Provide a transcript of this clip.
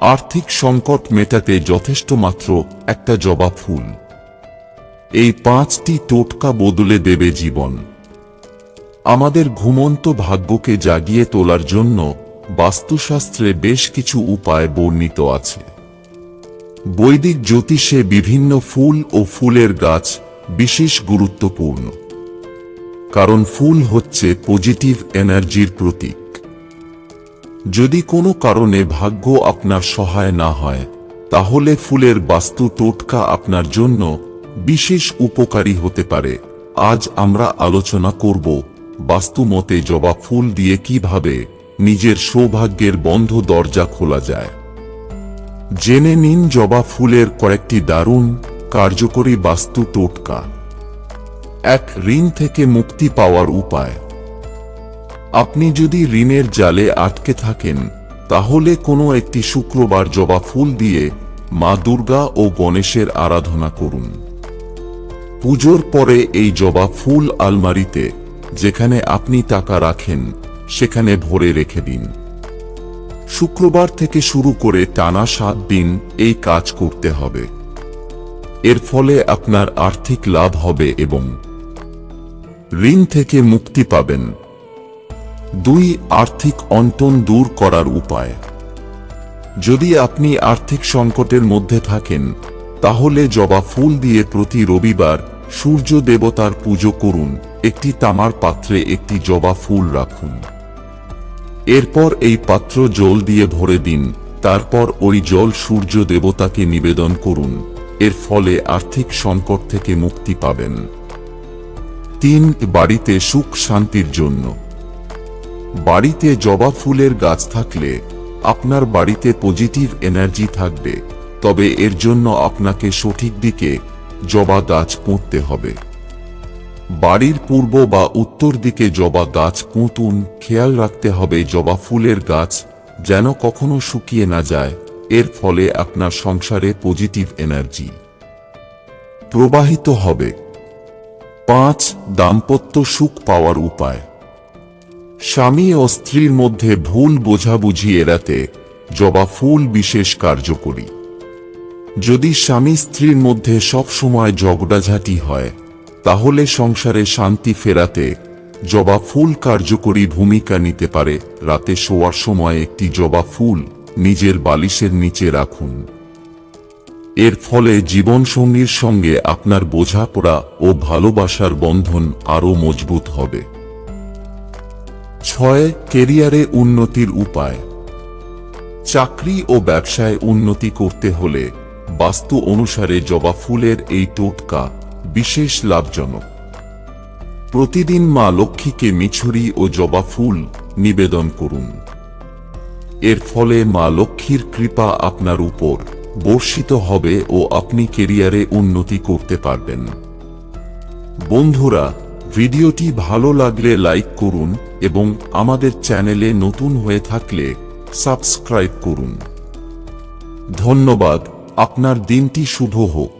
আর্থিক সংকট মেটাতে যথেষ্ট মাত্র একটা জবা ফুল। এই 5টি টোটকা বদলে দেবে জীবন। আমাদের ঘুমন্ত ভাগ্যকে জাগিয়ে তোলার জন্য বাস্তুশাস্ত্রে বেশ কিছু উপায় বর্ণিত আছে। বৈদিক জ্যোতিষে বিভিন্ন ফুল ও ফুলের গাছ বিশেষ গুরুত্বপূর্ণ, কারণ ফুল হচ্ছে পজিটিভ এনার্জির প্রতীক। যদি কোনো কারণে ভাগ্য আপনার সহায় না হয়, তাহলে ফুলের বাস্তু টোটকা আপনার জন্য বিশেষ উপকারী হতে পারে। আজ আমরা আলোচনা করব বাস্তু মতে জবা ফুল দিয়ে কিভাবে নিজের সৌভাগ্যের বন্ধ দরজা খোলা যায়। জেনে নিন জবা ফুলের কয়েকটি দারুণ কার্যকরী বাস্তু টোটকা। 1. ঋণ থেকে মুক্তি পাওয়ার উপায়। আপনি যদি ঋণের জালে আটকে থাকেন, তাহলে কোনো একটি শুক্রবার জবা ফুল দিয়ে মা দুর্গা ও গণেশের আরাধনা করুন। পুজোর পরে এই জবা ফুল আলমারিতে, যেখানে আপনি টাকা রাখেন, সেখানে ভরে রেখে দিন। শুক্রবার থেকে শুরু করে টানা 7 দিন এই কাজ করতে হবে। এর ফলে আপনার আর্থিক লাভ হবে এবং ঋণ থেকে মুক্তি পাবেন। 2. আর্থিক অনটন দূর করার উপায়। যদি আপনি আর্থিক সংকটের মধ্যে থাকেন, তাহলে জবা ফুল দিয়ে প্রতি রবিবার সূর্য দেবতার পুজো করুন। একটি তামার পাত্রে একটি জবা ফুল রাখুন। এরপর এই পাত্র জল দিয়ে ভরে দিন। তারপর ওই জল সূর্য দেবতাকে নিবেদন করুন। এর ফলে আর্থিক সংকট থেকে মুক্তি পাবেন। 3. বাড়িতে সুখ শান্তির জন্য। বাড়িতে জবা ফুলের গাছ থাকলে আপনার বাড়িতে পজিটিভ এনার্জি থাকবে, তবে এর জন্য আপনাকে সঠিক দিকে জবা গাছ পুঁততে হবে। বাড়ির পূর্ব বা উত্তর দিকে জবা গাছ পুঁতুন। খেয়াল রাখতে হবে জবা ফুলের গাছ যেন কখনো শুকিয়ে না যায়। এর ফলে আপনার সংসারে পজিটিভ এনার্জি প্রবাহিত হবে। 5. দাম্পত্য সুখ পাওয়ার উপায়। স্বামী ও স্ত্রীর মধ্যে ভুল বোঝাবুঝি এড়াতে জবা ফুল বিশেষ কার্যকরী। যদি স্বামী স্ত্রীর মধ্যে সব সময় ঝগড়াঝাটি হয়, তাহলে সংসারে শান্তি ফেরাতে জবা ফুল কার্যকরী ভূমিকা নিতে পারে। রাতে শোয়ার সময় একটি জবা ফুল নিজের বালিশের নিচে রাখুন। এর ফলে জীবনসঙ্গীর সঙ্গে আপনার বোঝাপড়া ও ভালোবাসার বন্ধন আরও মজবুত হবে। 6. ক্যারিয়ারে উন্নতির উপায়। চাকরি ও ব্যবসায় উন্নতি করতে হলে বাস্তু অনুসারে জবা ফুলের এই টোটকা বিশেষ লাভজনক। প্রতিদিন মা লক্ষ্মীকে মিছরি ও জবা ফুল নিবেদন করুন। এর ফলে মা লক্ষ্মীর কৃপা আপনার উপর বর্ষিত হবে ও আপনি ক্যারিয়ারে উন্নতি করতে পারবেন। বন্ধুরা, ভিডিওটি ভালো লাগলে লাইক করুন এবং আমাদের চ্যানেলে নতুন হয়ে থাকলে সাবস্ক্রাইব করুন। ধন্যবাদ। আপনার দিনটি শুভ হোক।